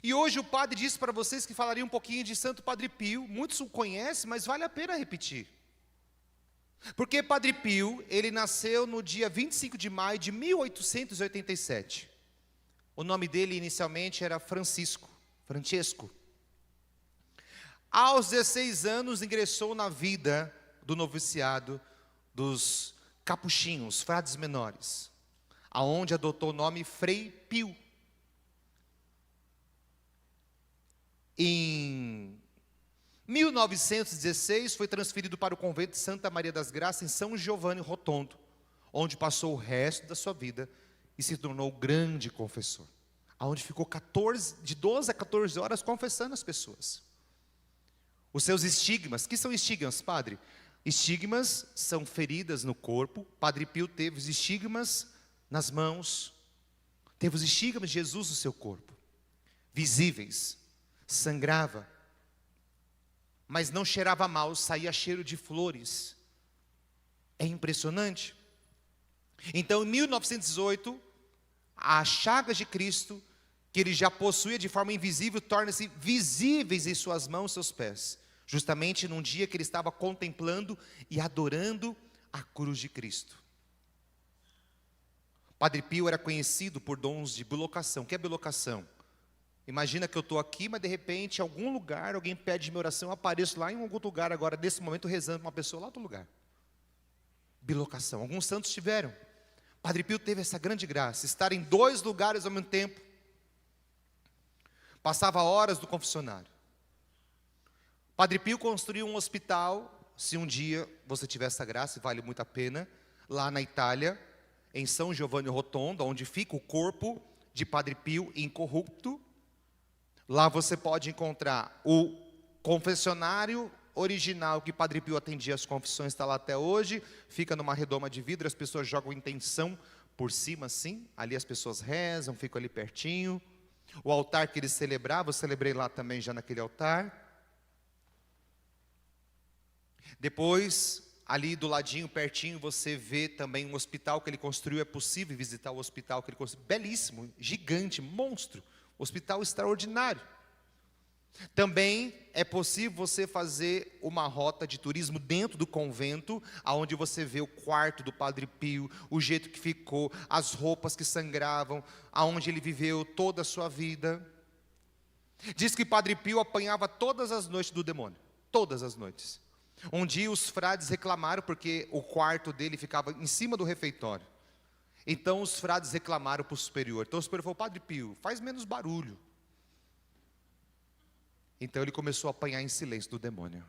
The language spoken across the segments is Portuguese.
E hoje o padre disse para vocês que falaria um pouquinho de Santo Padre Pio. Muitos o conhecem, mas vale a pena repetir. Porque Padre Pio, ele nasceu no dia 25 de maio de 1887. O nome dele inicialmente era Francesco. Aos 16 anos ingressou na vida do noviciado dos capuchinhos, frades menores, aonde adotou o nome Frei Pio. Em 1916 foi transferido para o convento de Santa Maria das Graças em São Giovanni Rotondo, onde passou o resto da sua vida e se tornou grande confessor, aonde ficou de 12 a 14 horas confessando as pessoas. Os seus estigmas, que são estigmas, padre? Estigmas são feridas no corpo. Padre Pio teve os estigmas nas mãos, teve os estigmas de Jesus no seu corpo, visíveis, sangrava, mas não cheirava mal, saía cheiro de flores. É impressionante. Então, em 1918, as chagas de Cristo, que ele já possuía de forma invisível, tornam-se visíveis em suas mãos e seus pés, justamente num dia que ele estava contemplando e adorando a cruz de Cristo. Padre Pio era conhecido por dons de bilocação. O que é bilocação? Imagina que eu estou aqui, mas de repente, em algum lugar, alguém pede minha oração, eu apareço lá em algum lugar agora, nesse momento, rezando com uma pessoa lá em outro lugar. Bilocação. Alguns santos tiveram. Padre Pio teve essa grande graça, estar em 2 lugares ao mesmo tempo. Passava horas no confessionário. Padre Pio construiu um hospital, se um dia você tiver essa graça, vale muito a pena, lá na Itália, em São Giovanni Rotondo, onde fica o corpo de Padre Pio incorrupto. Lá você pode encontrar o confessionário original que Padre Pio atendia as confissões, está lá até hoje, fica numa redoma de vidro, as pessoas jogam intenção por cima assim, ali as pessoas rezam, ficam ali pertinho. O altar que ele celebrava, eu celebrei lá também já naquele altar. Depois, ali do ladinho, pertinho, você vê também um hospital que ele construiu. É possível visitar o hospital que ele construiu, belíssimo, gigante, monstro, hospital extraordinário. Também é possível você fazer uma rota de turismo dentro do convento, aonde você vê o quarto do Padre Pio, o jeito que ficou, as roupas que sangravam, aonde ele viveu toda a sua vida. Diz que Padre Pio apanhava todas as noites do demônio, todas as noites. Um dia os frades reclamaram porque o quarto dele ficava em cima do refeitório. Então os frades reclamaram para o superior. Então o superior falou: Padre Pio, faz menos barulho. Então ele começou a apanhar em silêncio do demônio.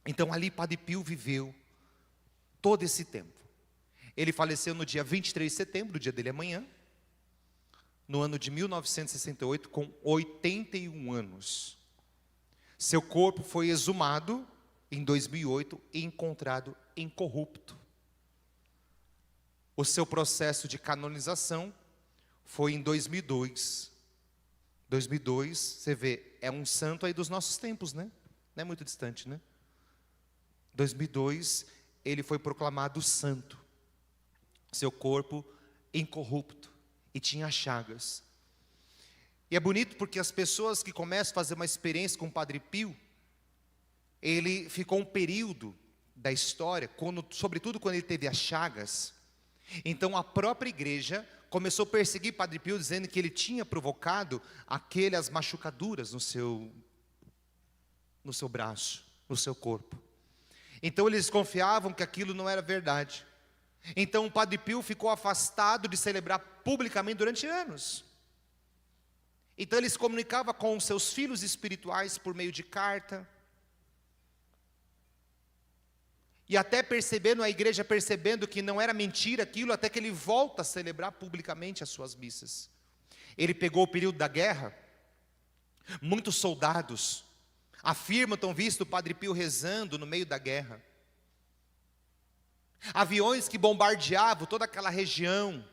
Então ali Padre Pio viveu todo esse tempo. Ele faleceu no dia 23 de setembro, o dia dele amanhã, no ano de 1968, com 81 anos. Seu corpo foi exumado em 2008 e encontrado incorrupto. O seu processo de canonização foi em 2002. 2002, você vê, é um santo aí dos nossos tempos, né? Não é muito distante, né? 2002, ele foi proclamado santo. Seu corpo incorrupto e tinha chagas. E é bonito porque as pessoas que começam a fazer uma experiência com o Padre Pio, ele ficou um período da história, sobretudo quando ele teve as chagas. Então a própria igreja começou a perseguir Padre Pio, dizendo que ele tinha provocado aquelas machucaduras no seu braço, no seu corpo. Então eles confiavam que aquilo não era verdade. Então o Padre Pio ficou afastado de celebrar publicamente durante anos. Então ele se comunicava com os seus filhos espirituais por meio de carta. E até percebendo, a igreja percebendo que não era mentira aquilo, até que ele volta a celebrar publicamente as suas missas. Ele pegou o período da guerra. Muitos soldados afirmam ter visto o Padre Pio rezando no meio da guerra. Aviões que bombardeavam toda aquela região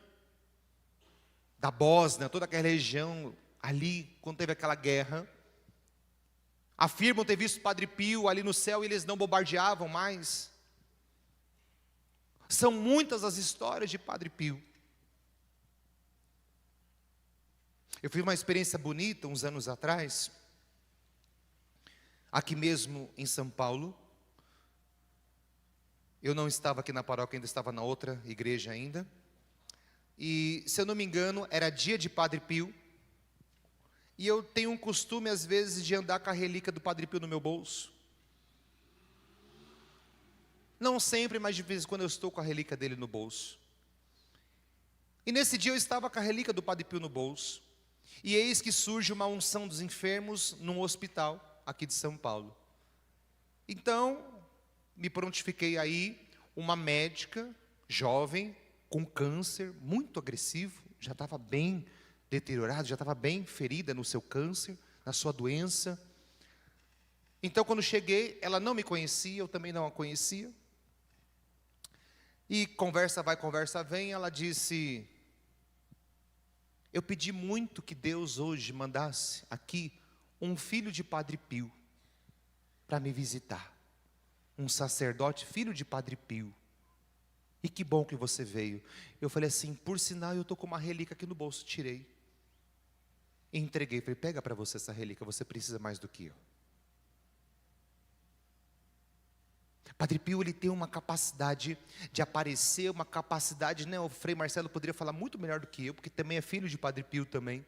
da Bósnia, toda aquela região ali, quando teve aquela guerra. Afirmam ter visto o Padre Pio ali no céu e eles não bombardeavam mais. São muitas as histórias de Padre Pio. Eu fiz uma experiência bonita uns anos atrás, aqui mesmo em São Paulo. Eu não estava aqui na paróquia, ainda estava na outra igreja ainda. E, se eu não me engano, era dia de Padre Pio. E eu tenho um costume, às vezes, de andar com a relíquia do Padre Pio no meu bolso. Não sempre, mas de vez em quando eu estou com a relíquia dele no bolso. E nesse dia eu estava com a relíquia do Padre Pio no bolso. E eis que surge uma unção dos enfermos num hospital aqui de São Paulo. Então, me prontifiquei aí, uma médica, jovem, com câncer, muito agressivo, já estava bem deteriorado, já estava bem ferida no seu câncer, na sua doença. Então, quando cheguei, ela não me conhecia, eu também não a conhecia. E conversa vai, conversa vem, ela disse: eu pedi muito que Deus hoje mandasse aqui um filho de Padre Pio para me visitar. Um sacerdote, filho de Padre Pio. E que bom que você veio. Eu falei assim: por sinal, eu estou com uma relíquia aqui no bolso. Tirei. E entreguei. Falei: pega para você essa relíquia, você precisa mais do que eu. Padre Pio, ele tem uma capacidade de aparecer, uma capacidade, né? O Frei Marcelo poderia falar muito melhor do que eu, porque também é filho de Padre Pio também.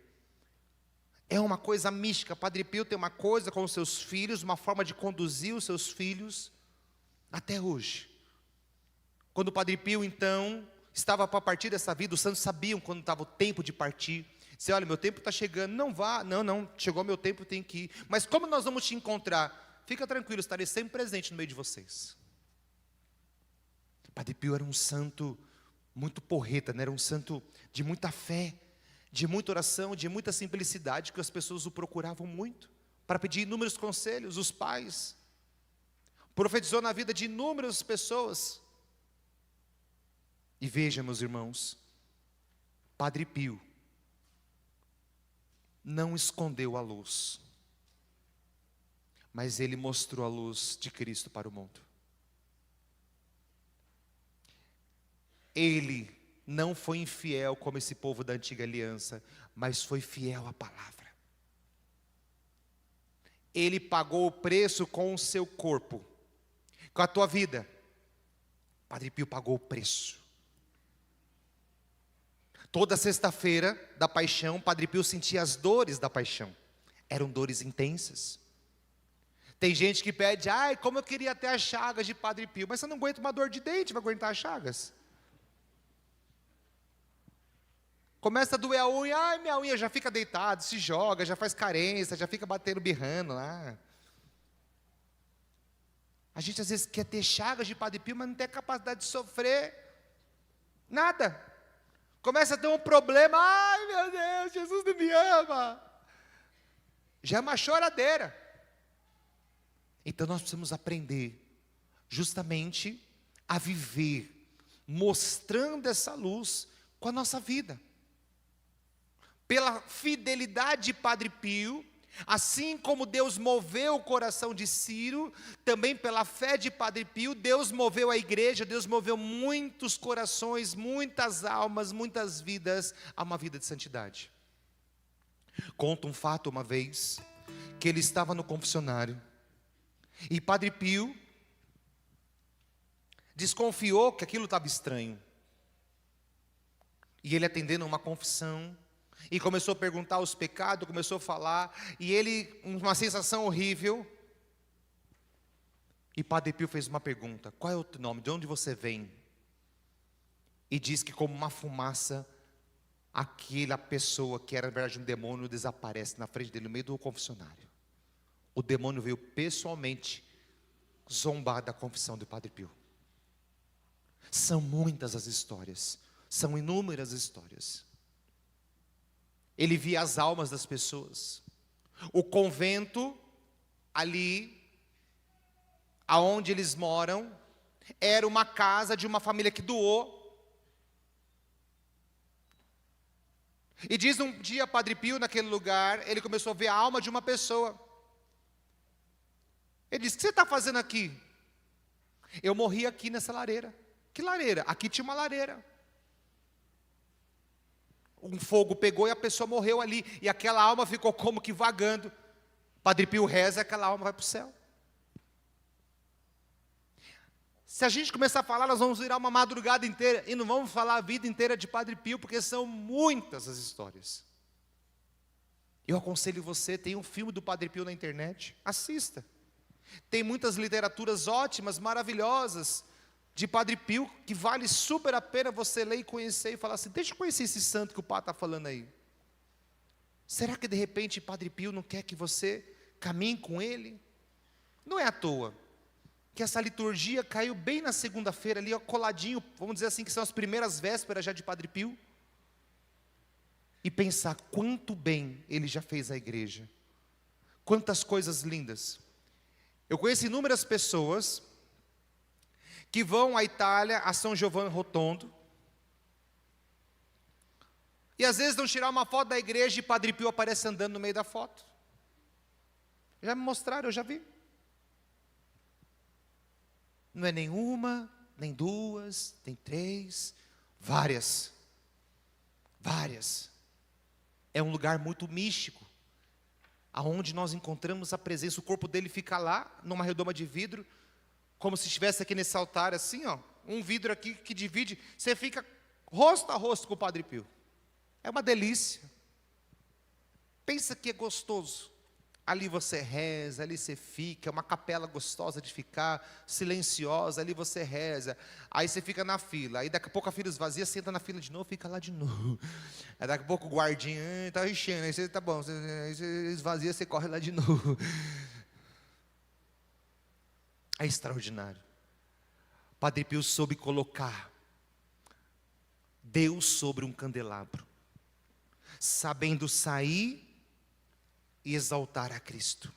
É uma coisa mística. Padre Pio tem uma coisa com os seus filhos, uma forma de conduzir os seus filhos, até hoje. Quando o Padre Pio, então, estava para partir dessa vida, os santos sabiam quando estava o tempo de partir. Disse: olha, meu tempo está chegando, não vá, não, chegou meu tempo, tem que ir. Mas como nós vamos te encontrar? Fica tranquilo, estarei sempre presente no meio de vocês. Padre Pio era um santo muito porreta, né? Era um santo de muita fé, de muita oração, de muita simplicidade, que as pessoas o procuravam muito, para pedir inúmeros conselhos, os pais. Profetizou na vida de inúmeras pessoas. E veja, meus irmãos, Padre Pio não escondeu a luz, mas ele mostrou a luz de Cristo para o mundo. Ele não foi infiel como esse povo da antiga aliança, mas foi fiel à palavra. Ele pagou o preço com o seu corpo, com a tua vida. Padre Pio pagou o preço. Toda sexta-feira da paixão, Padre Pio sentia as dores da paixão. Eram dores intensas. Tem gente que pede: ai, como eu queria ter as chagas de Padre Pio. Mas você não aguenta uma dor de dente, vai aguentar as chagas? Começa a doer a unha, ai, minha unha, já fica deitado, se joga, já faz carência, já fica batendo, birrando lá. A gente às vezes quer ter chagas de Padre Pio, mas não tem capacidade de sofrer nada. Começa a ter um problema: ai, meu Deus, Jesus não me ama. Já é uma choradeira. Então nós precisamos aprender justamente a viver, mostrando essa luz com a nossa vida. Pela fidelidade de Padre Pio, assim como Deus moveu o coração de Ciro, também pela fé de Padre Pio, Deus moveu a igreja, Deus moveu muitos corações, muitas almas, muitas vidas a uma vida de santidade. Conta um fato uma vez, que ele estava no confessionário, e Padre Pio desconfiou que aquilo estava estranho. E ele atendendo uma confissão, e começou a perguntar os pecados, começou a falar, e ele, uma sensação horrível. E Padre Pio fez uma pergunta: qual é o teu nome? De onde você vem? E diz que como uma fumaça, aquela pessoa que era na verdade um demônio desaparece na frente dele, no meio do confessionário. O demônio veio pessoalmente zombar da confissão de Padre Pio. São muitas as histórias, são inúmeras histórias. Ele via as almas das pessoas. O convento ali, aonde eles moram, era uma casa de uma família que doou. E diz um dia Padre Pio naquele lugar, ele começou a ver a alma de uma pessoa. Ele disse: o que você está fazendo aqui? Eu morri aqui nessa lareira. Que lareira? Aqui tinha uma lareira. Um fogo pegou e a pessoa morreu ali. E aquela alma ficou como que vagando. Padre Pio reza e aquela alma vai para o céu. Se a gente começar a falar, nós vamos virar uma madrugada inteira. E não vamos falar a vida inteira de Padre Pio, porque são muitas as histórias. Eu aconselho você, tem um filme do Padre Pio na internet, assista. Tem muitas literaturas ótimas, maravilhosas, de Padre Pio, que vale super a pena você ler e conhecer, e falar assim, deixa eu conhecer esse santo que o Padre está falando aí. Será que de repente Padre Pio não quer que você caminhe com ele? Não é à toa que essa liturgia caiu bem na segunda-feira ali, ó, coladinho, vamos dizer assim, que são as primeiras vésperas já de Padre Pio. E pensar quanto bem ele já fez à igreja. Quantas coisas lindas. Eu conheço inúmeras pessoas que vão à Itália, a São Giovanni Rotondo, e às vezes vão tirar uma foto da igreja e Padre Pio aparece andando no meio da foto. Já me mostraram, eu já vi. Não é nenhuma, nem duas, nem três, várias. Várias. É um lugar muito místico, aonde nós encontramos a presença, o corpo dele fica lá, numa redoma de vidro, como se estivesse aqui nesse altar assim, ó, um vidro aqui que divide, você fica rosto a rosto com o Padre Pio. É uma delícia. Pensa que é gostoso. Ali você reza, ali você fica, é uma capela gostosa de ficar, silenciosa, ali você reza. Aí você fica na fila, aí daqui a pouco a fila esvazia, você entra na fila de novo, fica lá de novo. Aí daqui a pouco o guardinha, está enchendo, aí você, tá bom, aí você esvazia, você corre lá de novo. É extraordinário. Padre Pio soube colocar Deus sobre um candelabro, sabendo sair e exaltar a Cristo,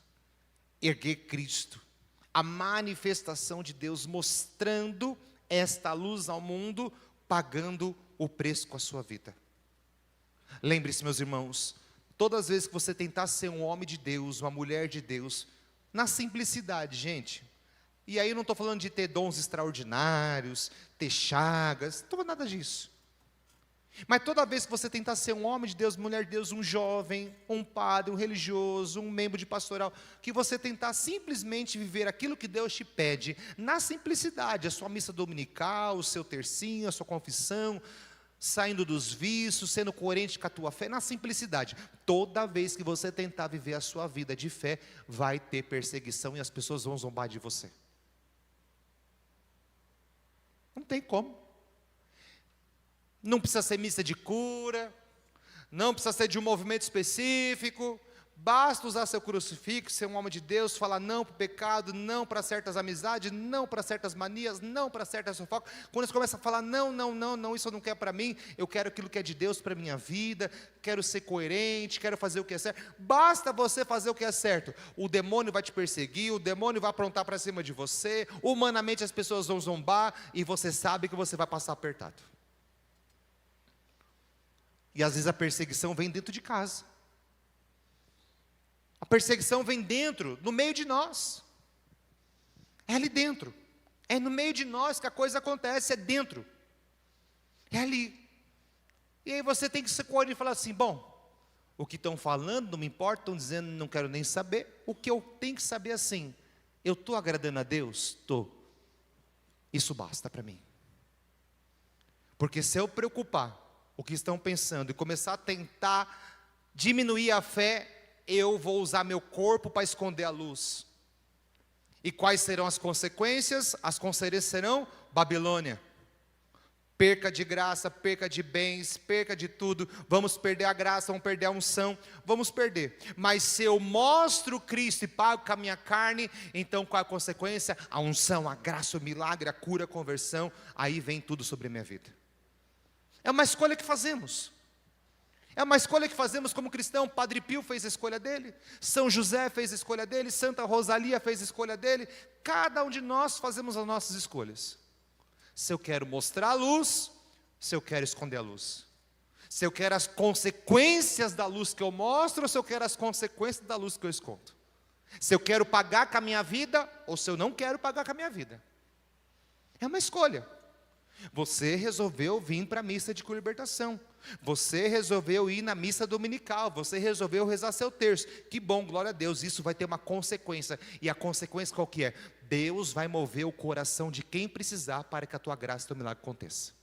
erguer Cristo, a manifestação de Deus, mostrando esta luz ao mundo, pagando o preço com a sua vida. Lembre-se, meus irmãos, todas as vezes que você tentar ser um homem de Deus, uma mulher de Deus, na simplicidade, gente, e aí eu não estou falando de ter dons extraordinários, ter chagas, não estou falando nada disso. Mas toda vez que você tentar ser um homem de Deus, mulher de Deus, um jovem, um padre, um religioso, um membro de pastoral, que você tentar simplesmente viver aquilo que Deus te pede, na simplicidade, a sua missa dominical, o seu tercinho, a sua confissão, saindo dos vícios, sendo coerente com a tua fé, na simplicidade. Toda vez que você tentar viver a sua vida de fé, vai ter perseguição e as pessoas vão zombar de você. Não tem como. Não precisa ser missa de cura, não precisa ser de um movimento específico, basta usar seu crucifixo, ser um homem de Deus, falar não para o pecado, não para certas amizades, não para certas manias, não para certas fofocas. Quando você começa a falar não, isso eu não quero para mim, eu quero aquilo que é de Deus para a minha vida, quero ser coerente, quero fazer o que é certo. Basta você fazer o que é certo, o demônio vai te perseguir, o demônio vai aprontar para cima de você, humanamente as pessoas vão zombar, e você sabe que você vai passar apertado. E às vezes a perseguição vem dentro de casa. A perseguição vem dentro, no meio de nós. É ali dentro. É no meio de nós que a coisa acontece, é dentro. É ali. E aí você tem que se coordenar e falar assim, bom, o que estão falando não me importa, estão dizendo não quero nem saber. O que eu tenho que saber é assim, eu estou agradando a Deus? Estou. Isso basta para mim. Porque se eu preocupar o que estão pensando e começar a tentar diminuir a fé, eu vou usar meu corpo para esconder a luz. E quais serão as consequências? As consequências serão Babilônia. Perca de graça, perca de bens, perca de tudo. Vamos perder a graça, vamos perder a unção, vamos perder. Mas se eu mostro Cristo e pago com a minha carne, então qual a consequência? A unção, a graça, o milagre, a cura, a conversão. Aí vem tudo sobre a minha vida. É uma escolha que fazemos. É uma escolha que fazemos como cristão. Padre Pio fez a escolha dele, São José fez a escolha dele, Santa Rosalia fez a escolha dele. Cada um de nós fazemos as nossas escolhas. Se eu quero mostrar a luz, se eu quero esconder a luz. Se eu quero as consequências da luz que eu mostro, ou se eu quero as consequências da luz que eu escondo. Se eu quero pagar com a minha vida, ou se eu não quero pagar com a minha vida. É uma escolha. Você resolveu vir para a missa de libertação. Você resolveu ir na missa dominical. Você resolveu rezar seu terço. Que bom, glória a Deus. Isso vai ter uma consequência. E a consequência qual que é? Deus vai mover o coração de quem precisar para que a tua graça e o teu milagre aconteça.